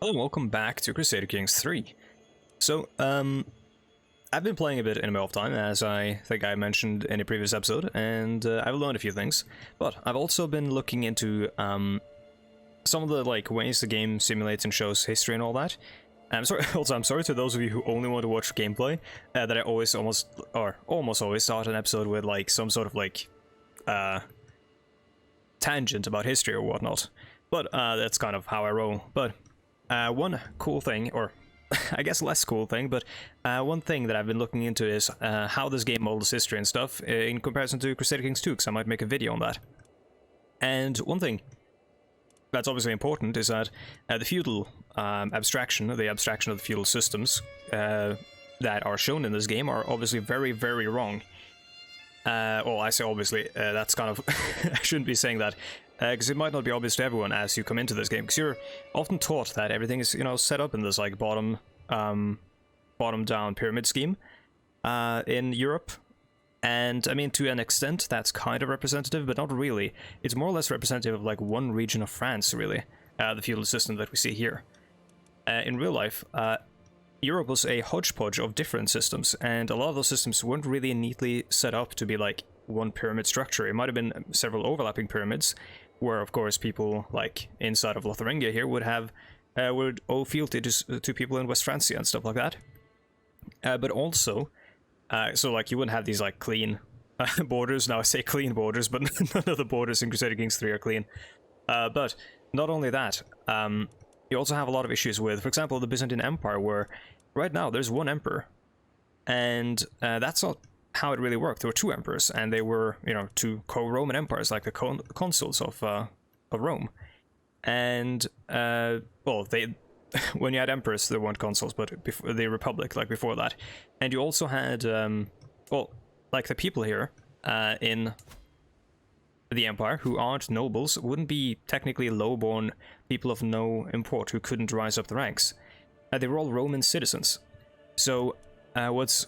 Hello and welcome back to Crusader Kings III. So, I've been playing a bit in my off time, as I think I mentioned in a previous episode, and I've learned a few things. But I've also been looking into some of the ways the game simulates and shows history and all that. And I'm sorry. Also, I'm sorry to those of you who only want to watch gameplay. That I almost always start an episode with some sort of tangent about history or whatnot. But that's kind of how I roll. But one cool thing, or I guess less cool thing, but one thing that I've been looking into is how this game molds history and stuff in comparison to Crusader Kings II, because I might make a video on that. And one thing that's obviously important is that the feudal abstraction, the abstraction of the feudal systems that are shown in this game are obviously very, very wrong. Well, I say obviously, that's kind of... I shouldn't be saying that, because it might not be obvious to everyone as you come into this game, because you're often taught that everything is, set up in this, bottom-down pyramid scheme in Europe. And, I mean, to an extent, that's kind of representative, but not really. It's more or less representative of, one region of France, really, the feudal system that we see here. In real life, Europe was a hodgepodge of different systems, and a lot of those systems weren't really neatly set up to be one pyramid structure. It might have been several overlapping pyramids, where of course people inside of Lotharingia here would owe fealty to people in West Francia and stuff like that. But also, so you wouldn't have these clean borders. Now I say clean borders, but none of the borders in Crusader Kings III are clean. But not only that, you also have a lot of issues with, for example, the Byzantine Empire, where right now there's one emperor, and that's not how it really worked. There were two emperors, and they were, two co-Roman empires, like the consuls of Rome. And well, they when you had emperors, there weren't consuls, but before the Republic, before that. And you also had well, the people here in the empire who aren't nobles wouldn't be technically low-born people of no import who couldn't rise up the ranks. They were all Roman citizens. So what's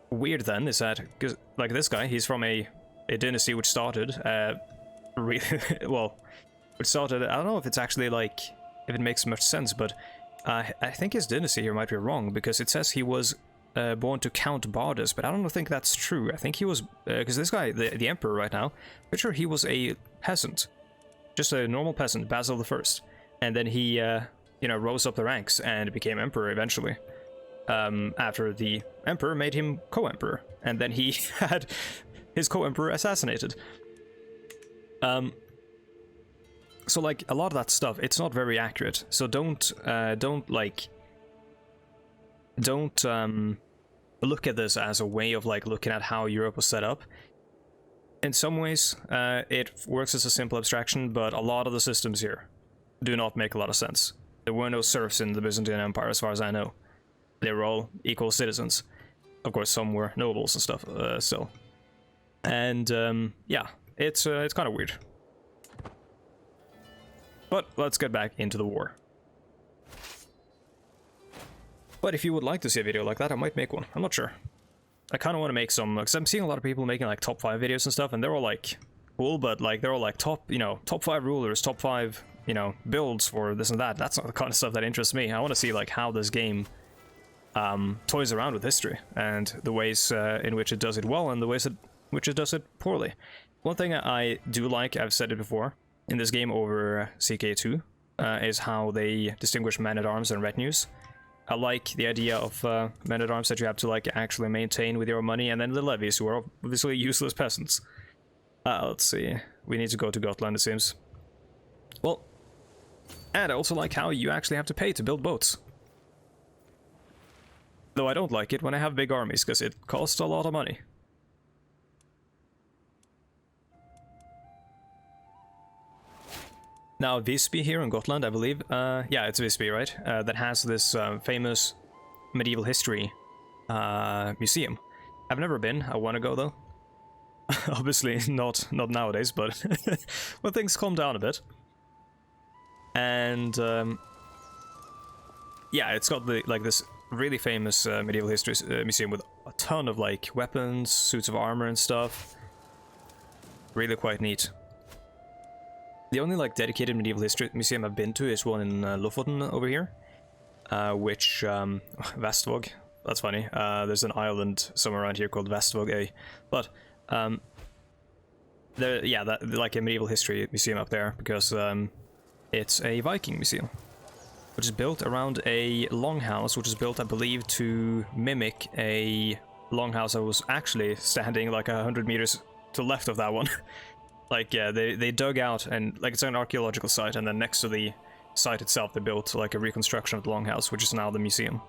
weird then is that, because this guy, he's from a dynasty which started really well, which started, I don't know if it's actually if it makes much sense, but I think his dynasty here might be wrong, because it says he was born to Count Bardas, but I don't think that's true. I think he was, because this guy, the emperor right now, pretty sure he was a peasant, just a normal peasant, Basil I, and then he rose up the ranks and became emperor eventually. After the emperor made him co-emperor, and then he had his co-emperor assassinated. So a lot of that stuff, it's not very accurate. So don't look at this as a way of looking at how Europe was set up. In some ways, it works as a simple abstraction, but a lot of the systems here do not make a lot of sense. There were no serfs in the Byzantine Empire, as far as I know. They were all equal citizens. Of course, some were nobles and stuff still. And yeah, it's kind of weird. But let's get back into the war. But if you would like to see a video like that, I might make one. I'm not sure. I kind of want to make some, because I'm seeing a lot of people making top 5 videos and stuff, and they're all cool, but they're all top 5 rulers, top 5 builds for this and that. That's not the kind of stuff that interests me. I want to see how this game toys around with history, and the ways in which it does it well, and the ways in which it does it poorly. One thing I do like, I've said it before, in this game over CK2, is how they distinguish men-at-arms and retinues. I like the idea of men-at-arms that you have to actually maintain with your money, and then the levies, who are obviously useless peasants. Let's see, we need to go to Gotland, it seems. Well, and I also like how you actually have to pay to build boats. Though I don't like it when I have big armies, because it costs a lot of money. Now, Visby here in Gotland, I believe, yeah, it's Visby, right? That has this famous medieval history museum. I've never been. I want to go, though. Obviously not nowadays, but when things calm down a bit. And yeah, it's got this really famous medieval history museum with a ton of weapons, suits of armor and stuff. Really quite neat. The only dedicated medieval history museum I've been to is one in Lofoten over here, which Vestvåg. That's funny. There's an island somewhere around here called Vestvåg, but yeah, that like a medieval history museum up there because it's a Viking museum, which is built around a longhouse, which is built, I believe, to mimic a longhouse that was actually standing like 100 meters to the left of that one. Like, yeah, they dug out, and like it's an archaeological site, and then next to the site itself, they built like a reconstruction of the longhouse, which is now the museum.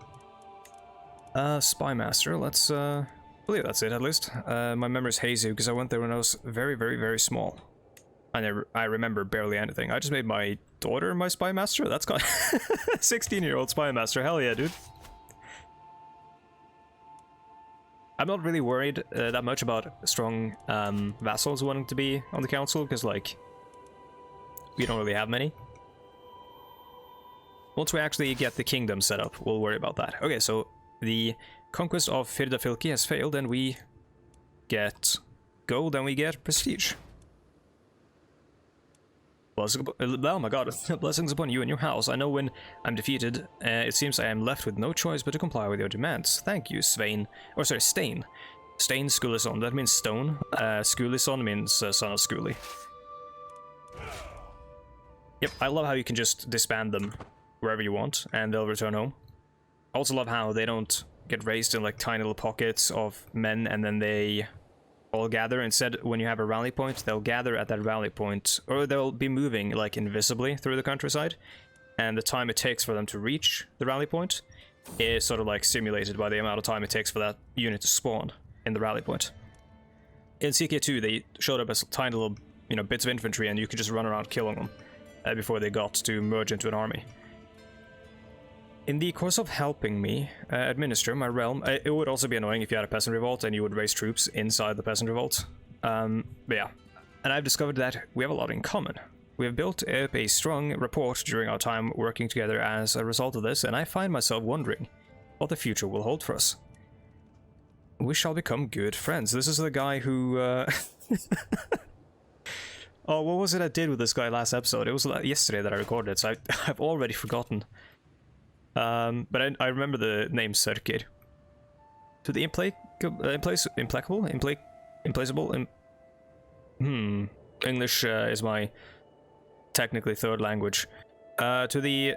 Spymaster, let's believe that's it at least. My memory's hazy because I went there when I was very, very, very small. I remember barely anything. I just made my daughter my spymaster. That's got 16-year-old spymaster. Hell yeah, dude. I'm not really worried that much about strong vassals wanting to be on the council because, like, we don't really have many. Once we actually get the kingdom set up, we'll worry about that. Okay, so the conquest of Firda has failed, and we get gold, and we get prestige. Oh my god, blessings upon you and your house. I know when I'm defeated, it seems I am left with no choice but to comply with your demands. Thank you, Svein. Or sorry, Stein. Stein Skulison, that means stone. Skulison means son of Skuli. Yep, I love how you can just disband them wherever you want, and they'll return home. I also love how they don't get raised in like tiny little pockets of men, and then they all gather. Instead, when you have a rally point, they'll gather at that rally point, or they'll be moving like invisibly through the countryside, and the time it takes for them to reach the rally point is sort of like simulated by the amount of time it takes for that unit to spawn in the rally point. In CK2, they showed up as tiny little, you know, bits of infantry, and you could just run around killing them before they got to merge into an army. In the course of helping me administer my realm, it would also be annoying if you had a peasant revolt and you would raise troops inside the peasant revolt. But yeah, and I've discovered that we have a lot in common. We have built up a strong rapport during our time working together as a result of this, and I find myself wondering what the future will hold for us. We shall become good friends. This is the guy who... Oh, what was it I did with this guy last episode? It was yesterday that I recorded it, so I've already forgotten. But I remember the name Serkir. To the implacable? English is my technically third language. To the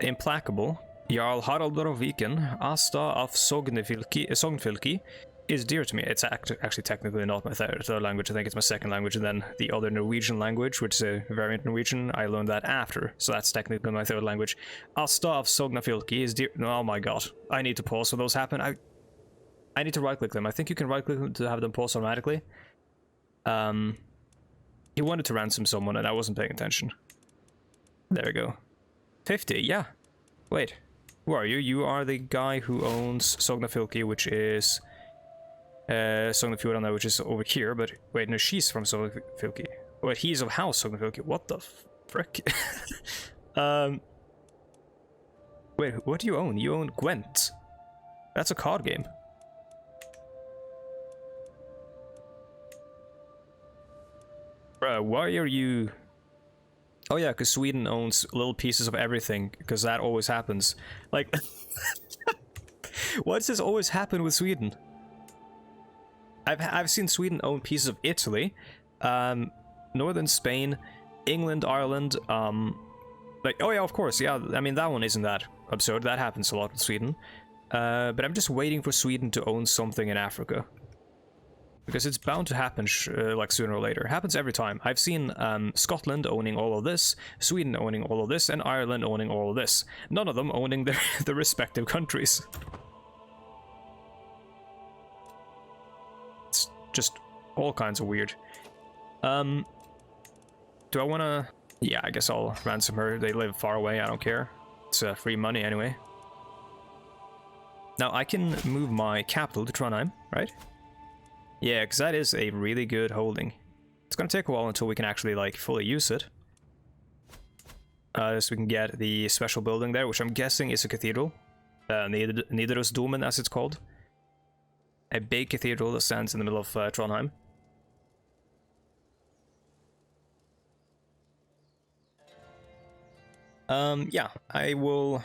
implacable, Jarl Haraldr Viken, Asta of Sognfylki, is dear to me. It's actually technically not my third language. I think it's my second language, and then the other Norwegian language, which is a variant Norwegian, I learned that after, so that's technically my third language. Asta of Sognfylki is dear... Oh my god. I need to pause when those happen. I need to right-click them. I think you can right-click them to have them pause automatically. He wanted to ransom someone, and I wasn't paying attention. There we go. 50, yeah. Wait. Who are you? You are the guy who owns Sognfylki, which is... Sognfjordan, which is over here, but wait, no, she's from Sognfylki. Wait, he's of House Sognfylki. What the frick? Wait, what do you own? You own Gwent. That's a card game. Bruh, why are you... Oh yeah, because Sweden owns little pieces of everything, because that always happens. Like... Why does this always happen with Sweden? I've seen Sweden own pieces of Italy, northern Spain, England, Ireland, like, oh yeah, of course, yeah, I mean, that one isn't that absurd, that happens a lot with Sweden, but I'm just waiting for Sweden to own something in Africa, because it's bound to happen, like, sooner or later. It happens every time. I've seen Scotland owning all of this, Sweden owning all of this, and Ireland owning all of this, none of them owning their respective countries. Just all kinds of weird. Do I want to... Yeah, I guess I'll ransom her. They live far away, I don't care. It's free money anyway. Now, I can move my capital to Trondheim, right? Yeah, because that is a really good holding. It's going to take a while until we can actually, like, fully use it. So we can get the special building there, which I'm guessing is a cathedral. Nidarosdomen, as it's called. A big cathedral that stands in the middle of Trondheim. Yeah, I will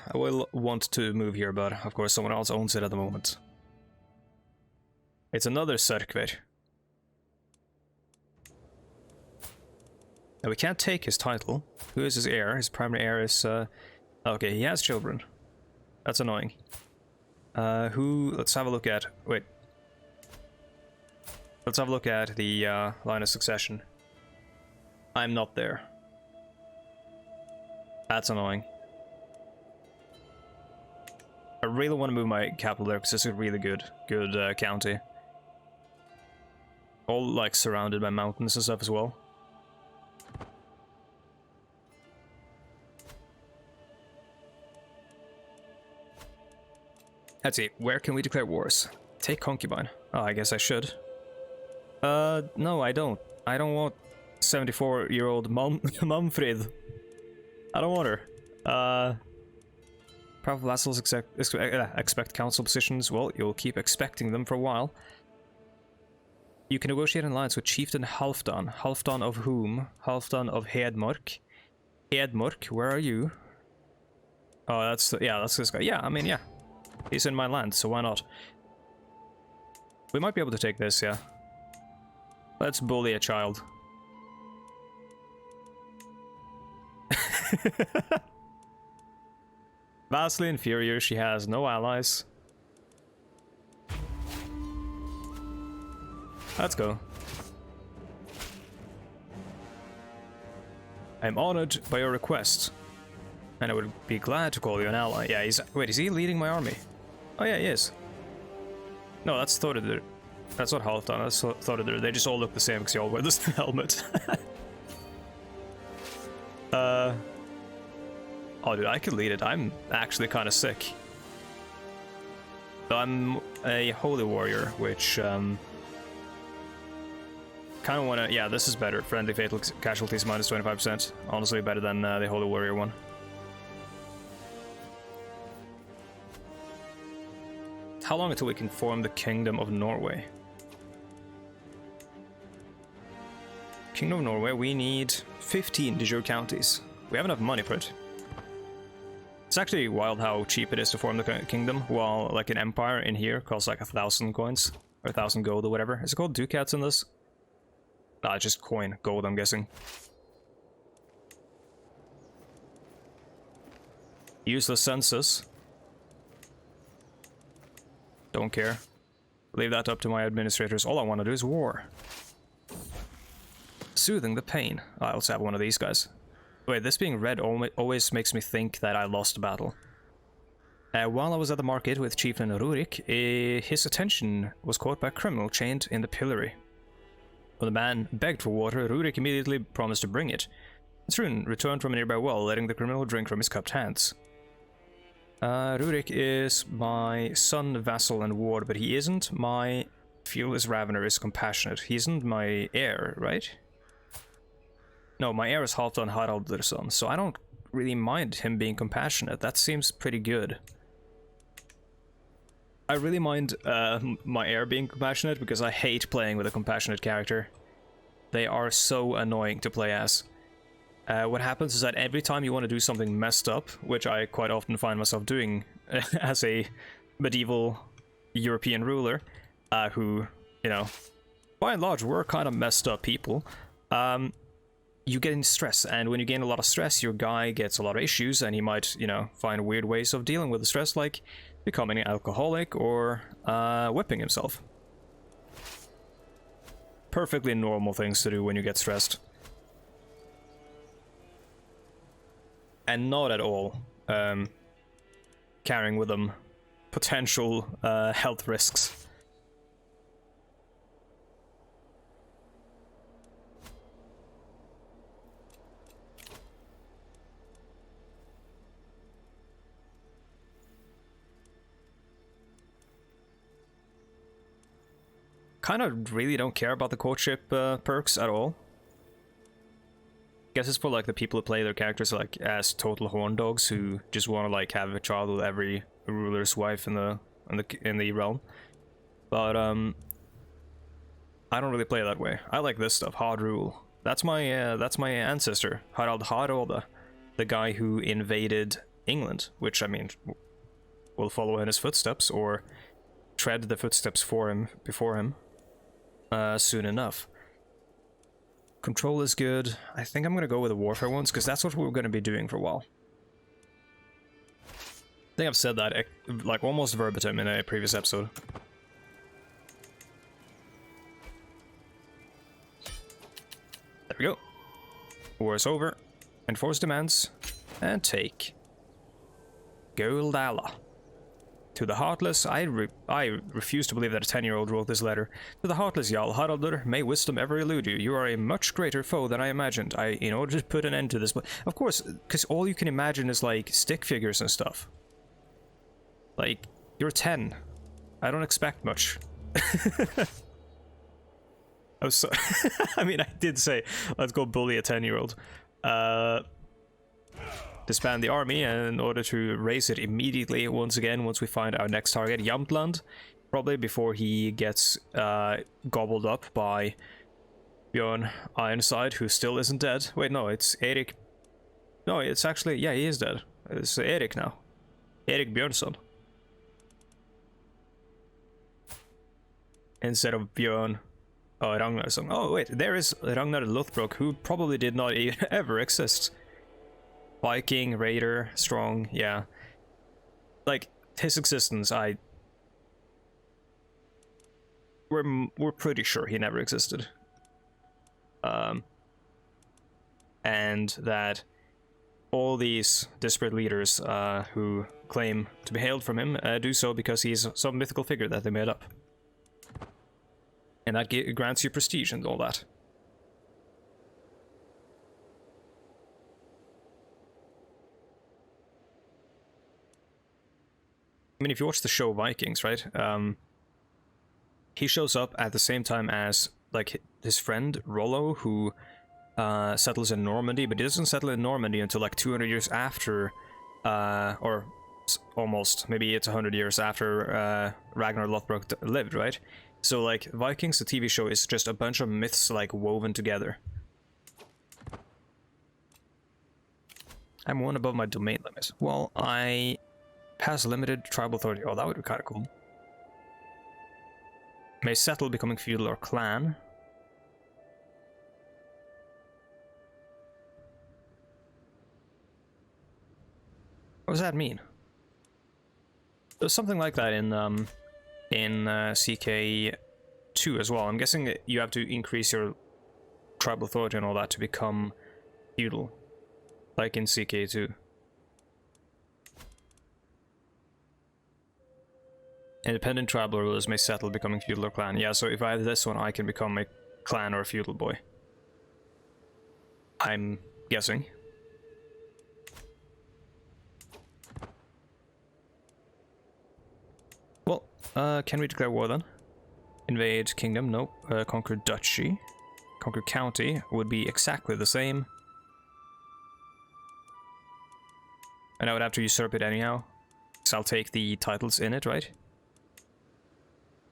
want to move here, but of course someone else owns it at the moment. It's another Sørkver. Now we can't take his title. Who is his heir? His primary heir is okay, he has children. That's annoying. Let's have a look at let's have a look at the line of succession. I'm not there. That's annoying. I really want to move my capital there because it's a really good county. All like surrounded by mountains and stuff as well. Let's see, where can we declare wars? Take concubine. Oh, I guess I should. No, I don't. I don't want 74-year-old Mumfrid. I don't want her. Powerful vassals expect council positions. Well, you'll keep expecting them for a while. You can negotiate an alliance with Chieftain Halfdan. Halfdan of whom? Halfdan of Hedmark. Hedmark, where are you? Oh, that's this guy. Yeah, I mean, yeah. He's in my land, so why not? We might be able to take this, yeah. Let's bully a child. Vastly inferior, she has no allies. Let's go. I'm honored by your request, and I would be glad to call you an ally. Yeah, wait, is he leading my army? Oh yeah, he is. No, that's Thordur. That's not Halfdan, that's Thordur. They just all look the same because they all wear this helmet. Oh dude, I could lead it. I'm actually kind of sick. So I'm a holy warrior, which kind of want to... Yeah, this is better. Friendly fatal casualties minus 25%. Honestly, better than the holy warrior one. How long until we can form the Kingdom of Norway? Kingdom of Norway, we need 15 de jure counties. We have enough money for it. It's actually wild how cheap it is to form the kingdom, while like an empire in here costs like 1,000 coins, or 1,000 gold or whatever. Is it called ducats in this? Nah, just coin. Gold, I'm guessing. Useless census. Don't care. Leave that up to my administrators. All I want to do is war. Soothing the pain. I also have one of these guys. Wait, this being red always makes me think that I lost a battle. While I was at the market with Chieftain Rurik, his attention was caught by a criminal chained in the pillory. When the man begged for water, Rurik immediately promised to bring it. Thrun returned from a nearby well, letting the criminal drink from his cupped hands. Rurik is my son, vassal, and ward, but he isn't my fearless ravener is compassionate. He isn't my heir, right? No, my heir is Halfdan Haraldsson, so I don't really mind him being compassionate. That seems pretty good. I really mind my heir being compassionate because I hate playing with a compassionate character. They are so annoying to play as. What happens is that every time you want to do something messed up, which I quite often find myself doing as a medieval European ruler, who, you know, by and large were kind of messed up people, you get in stress, and when you gain a lot of stress, your guy gets a lot of issues, and he might, you know, find weird ways of dealing with the stress, like becoming an alcoholic or whipping himself. Perfectly normal things to do when you get stressed. And not at all carrying with them potential health risks. Kind of really don't care about the courtship perks at all. Guess it's for like the people who play their characters like as total horn dogs who just want to like have a child with every ruler's wife in the realm. But I don't really play that way. I like this stuff, hard rule. That's my ancestor, Harald Haralda. the guy who invaded England, which, I mean, will follow in his footsteps, or tread the footsteps before him, soon enough. Control is good. I think I'm going to go with the warfare ones, because that's what we're going to be doing for a while. I think I've said that, like, almost verbatim in a previous episode. There we go. War is over. Enforce demands. And take. Goldala. To the Heartless, I refuse to believe that a 10-year-old wrote this letter. To the Heartless Jarl, Haraldr, may wisdom ever elude you. You are a much greater foe than I imagined. In order to put an end to this, but of course, because all you can imagine is like stick figures and stuff. Like, you're 10. I don't expect much. I'm so I mean, I did say, let's go bully a 10-year-old. Disband the army in order to raise it immediately once we find our next target, Jamtland. Probably before he gets gobbled up by Bjorn Ironside, who still isn't dead. Wait, no, it's Erik. No, it's actually, yeah, he is dead. It's Erik now. Erik Björnsson. Instead of Björn Ragnarsson. Oh, wait, there is Ragnar Lothbrok, who probably did not ever exist. Viking, raider, strong, yeah. Like, his existence, we're pretty sure he never existed. And that all these disparate leaders who claim to be hailed from him do so because he's some mythical figure that they made up. And that grants you prestige and all that. I mean, if you watch the show Vikings, right? He shows up at the same time as, like, his friend Rollo, who settles in Normandy, but he doesn't settle in Normandy until like 200 years after, or almost, maybe it's 100 years after Ragnar Lothbrok lived, right? So, like, Vikings, the TV show, is just a bunch of myths, like, woven together. I'm one above my domain limit. Well, I pass limited tribal authority. Oh, that would be kind of cool. May settle, becoming feudal or clan. What does that mean? There's something like that in CK2 as well. I'm guessing that you have to increase your tribal authority and all that to become feudal, like in CK2. Independent tribal rulers may settle, becoming feudal or clan. Yeah, so if I have this one, I can become a clan or a feudal boy. I'm guessing. Well, can we declare war then? Invade kingdom? Nope. Conquer duchy. Conquer county would be exactly the same. And I would have to usurp it anyhow. So I'll take the titles in it, right?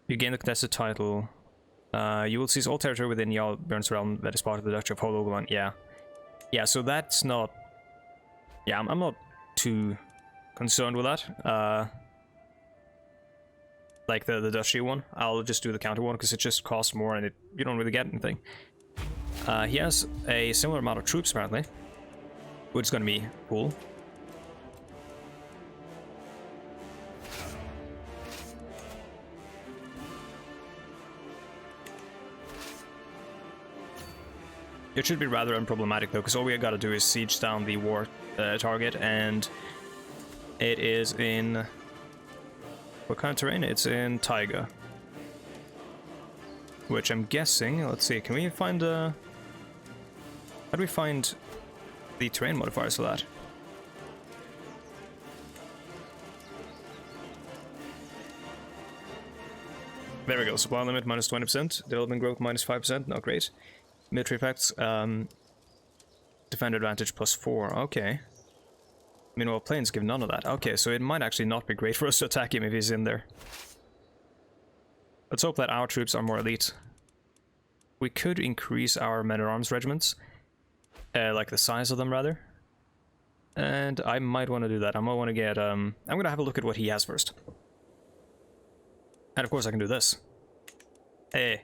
You gain the contested title. You will seize all territory within Jarl Björn's realm that is part of the Duchy of Hålogaland. Yeah. Yeah, so that's not... Yeah, I'm not too concerned with that. Like the Duchy one. I'll just do the county one because it just costs more and you don't really get anything. He has a similar amount of troops apparently, which is going to be cool. It should be rather unproblematic though, because all we gotta do is siege down the war target, and it is in... What kind of terrain? It's in taiga. Which I'm guessing... Let's see, can we find How do we find the terrain modifiers for that? There we go, supply limit minus 20%, development growth minus 5%, not great. Military effects, defend advantage plus 4, okay. Meanwhile, planes give none of that. Okay, so it might actually not be great for us to attack him if he's in there. Let's hope that our troops are more elite. We could increase our men-at-arms regiments. Like the size of them, rather. And I might want to do that. I might want to get, I'm gonna have a look at what he has first. And of course I can do this. Hey.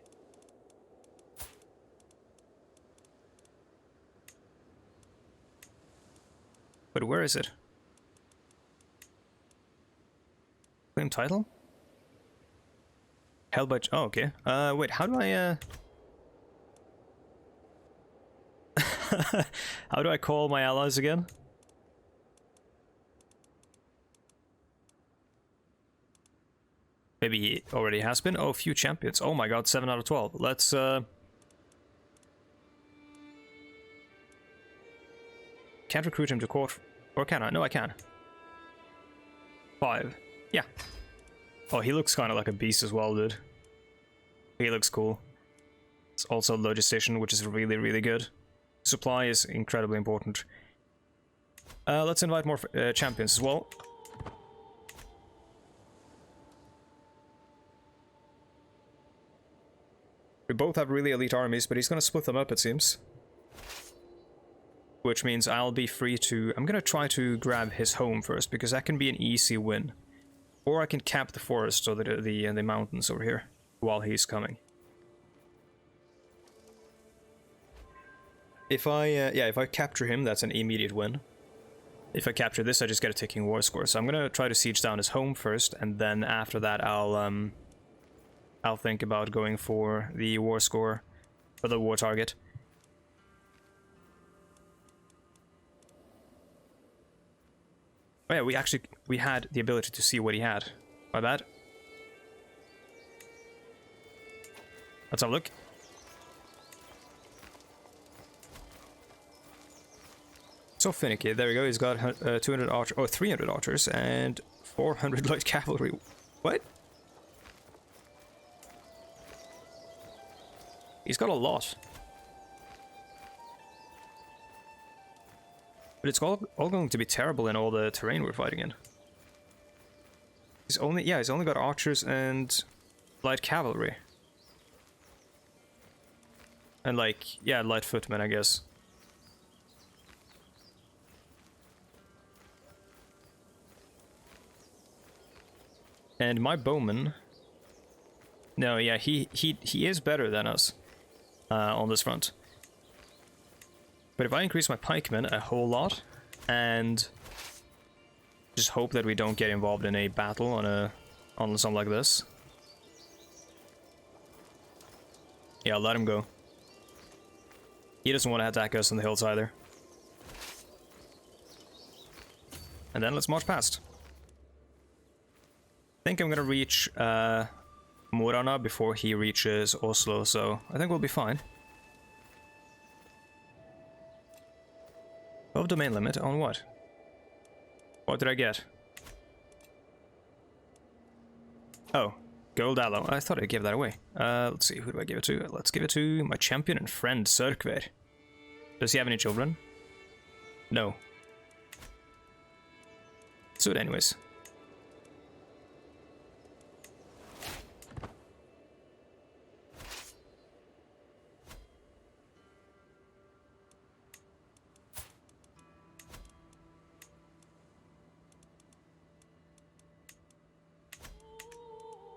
But where is it? Claim title? Held by... Oh, okay. Wait, how do I, how do I call my allies again? Maybe he already has been. Oh, few champions. Oh my god, 7 out of 12. Let's, can't recruit him to court. Or can I? No, I can. 5. Yeah. Oh, he looks kind of like a beast as well, dude. He looks cool. It's also logistician, which is really, really good. Supply is incredibly important. Let's invite more champions as well. We both have really elite armies, but he's gonna split them up, it seems. Which means I'll be free to... I'm gonna try to grab his home first, because that can be an easy win. Or I can cap the forest or the mountains over here while he's coming. If I capture him, that's an immediate win. If I capture this, I just get a ticking war score. So I'm gonna try to siege down his home first, and then after that I'll think about going for the war score, or the war target. Oh yeah, we had the ability to see what he had. My bad. Let's have a look. So finicky. There we go. He's got 200 archers, or 300 archers, and 400 light cavalry. What? He's got a lot. But it's all going to be terrible in all the terrain we're fighting in. He's only got archers and light cavalry. And like, yeah, light footmen, I guess. And my bowman... No, yeah, he is better than us on this front. But if I increase my pikemen a whole lot, and just hope that we don't get involved in a battle on something like this. Yeah, I'll let him go. He doesn't want to attack us on the hills either. And then let's march past. I think I'm gonna reach Morana before he reaches Oslo, so I think we'll be fine. Above domain limit on what? What did I get? Oh, gold aloe. I thought I'd give that away. Let's see, who do I give it to? Let's give it to my champion and friend, Sørkvær. Does he have any children? No. So anyways.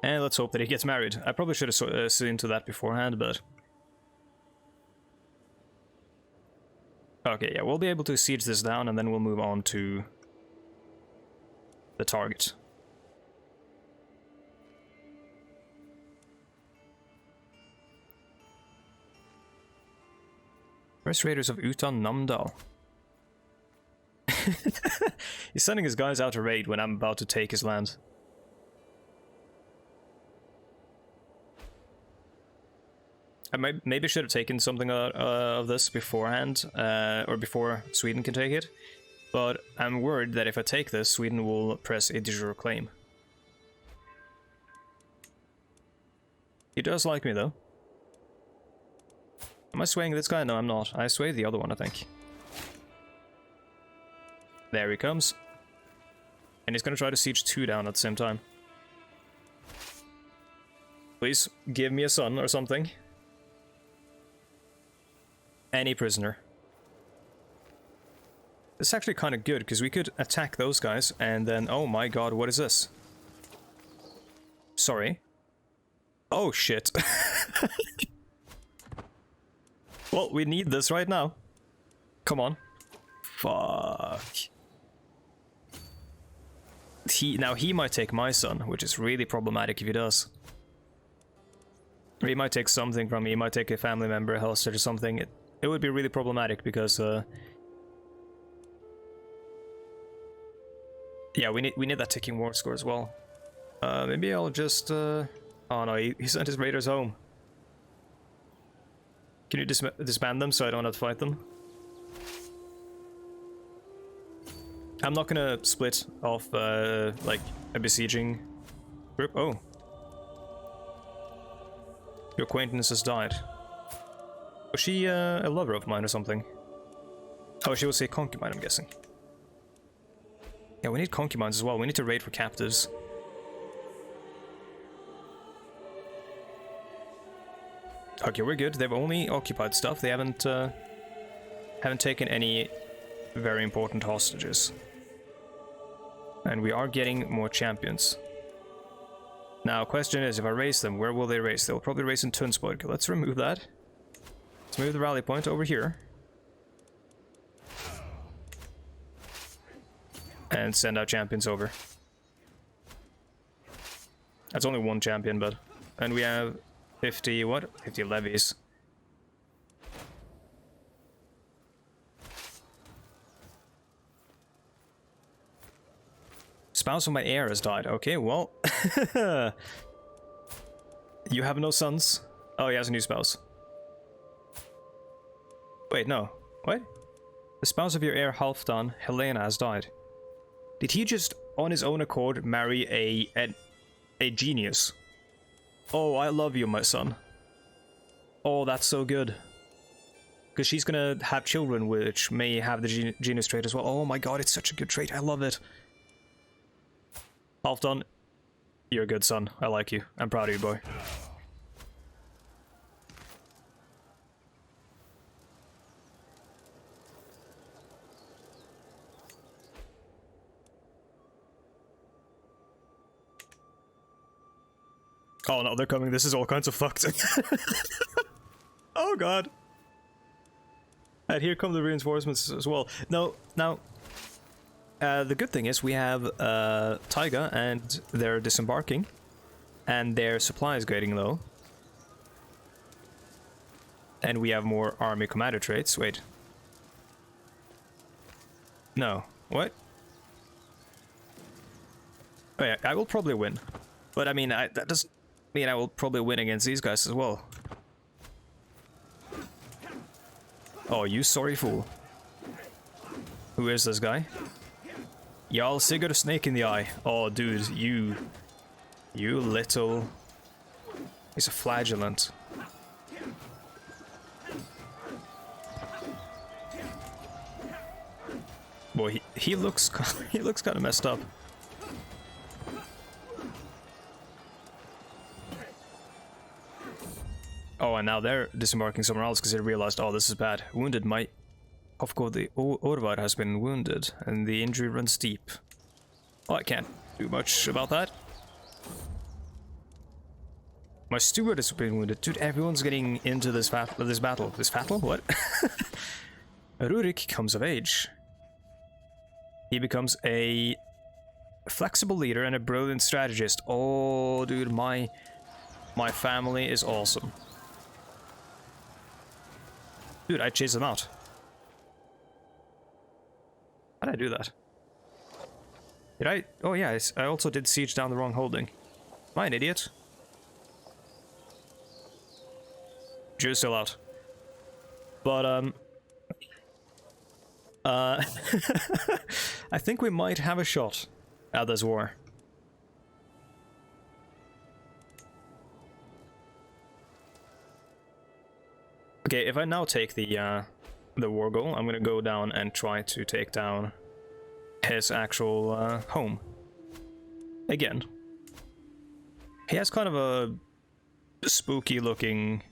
And let's hope that he gets married. I probably should have seen to that beforehand, but... Okay, yeah, we'll be able to siege this down, and then we'll move on to the target. First Raiders of Utan Namdal. He's sending his guys out to raid when I'm about to take his land. I maybe should have taken something of this beforehand, or before Sweden can take it. But I'm worried that if I take this, Sweden will press a de jure claim. He does like me, though. Am I swaying this guy? No, I'm not. I sway the other one, I think. There he comes. And he's gonna try to siege 2 down at the same time. Please, give me a son or something. Any prisoner. it's actually kind of good, because we could attack those guys, and then... Oh my god, what is this? Sorry. Oh, shit. Well, we need this right now. Come on. Fuck. Now he might take my son, which is really problematic if he does. Or he might take something from me, he might take a family member, a hostage or something. It would be really problematic because yeah, we need that ticking war score as well. Maybe I'll just oh no, he sent his raiders home. Can you disband them so I don't have to fight them? I'm not gonna split off like a besieging group. Oh. Your acquaintance has died. Was she a lover of mine or something? Oh, she was a concubine, I'm guessing. Yeah, we need concubines as well. We need to raid for captives. Okay, we're good. They've only occupied stuff. They haven't taken any very important hostages. And we are getting more champions. Now, question is, if I raise them, where will they raise? They'll probably raise in Tunsborg. Let's remove that. Let's move the rally point over here. And send our champions over. That's only one champion, but... And we have 50, what? 50 levies. Spouse of my heir has died. Okay, well... You have no sons? Oh, he has a new spouse. Wait, no. What? The spouse of your heir Halfdan, Helena, has died. Did he just, on his own accord, marry a genius? Oh, I love you, my son. Oh, that's so good. Because she's gonna have children which may have the genius trait as well. Oh my god, it's such a good trait. I love it. Halfdan, you're a good son. I like you. I'm proud of you, boy. Oh no, they're coming. This is all kinds of fucked. Oh god. And here come the reinforcements as well. No, now... the good thing is we have Taiga and they're disembarking. And their supply is getting low. And we have more army commander traits. Wait. No. What? Oh yeah, I will probably win. But I mean, that doesn't mean I will probably win against these guys as well. Oh, you sorry fool. Who is this guy? Jarl Sigurd Snake in the Eye. Oh, dude, you little... He's a flagellant. Boy, he looks he looks kind of messed up. Oh, and now they're disembarking somewhere else because they realized, oh, this is bad. Wounded might... Hofgård the Orvar has been wounded, and the injury runs deep. Well, I can't do much about that. My steward has been wounded. Dude, everyone's getting into this battle. This battle? What? Rurik comes of age. He becomes a flexible leader and a brilliant strategist. Oh, dude, my family is awesome. Dude, I chased them out. How did I do that? Did I? Oh yeah, I also did siege down the wrong holding. Am I an idiot? Jew's still out. But, I think we might have a shot at this war. Okay, if I now take the war goal, I'm gonna go down and try to take down his actual home. Again. He has kind of a spooky looking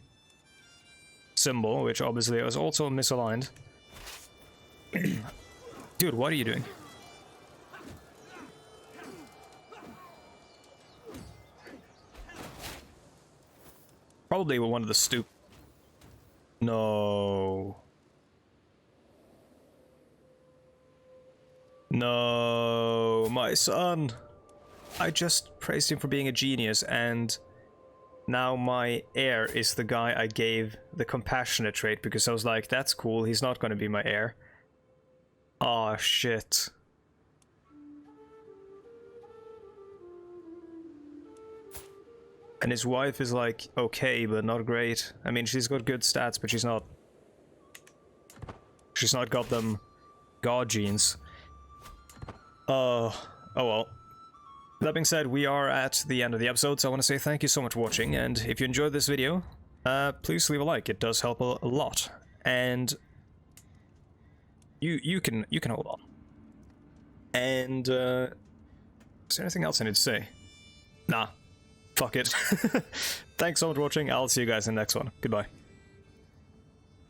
symbol, which obviously was also misaligned. Dude, what are you doing? Probably one of the stoop. No. No, my son. I just praised him for being a genius, and now my heir is the guy I gave the compassionate trait because I was like, that's cool, he's not going to be my heir. Aw, shit. And his wife is like, okay, but not great. I mean, she's got good stats, but she's not got them god genes. Oh well. That being said, we are at the end of the episode, so I want to say thank you so much for watching, and if you enjoyed this video, please leave a like. It does help a lot. And you can hold on. And is there anything else I need to say? Nah. Fuck it. Thanks so much for watching. I'll see you guys in the next one. Goodbye.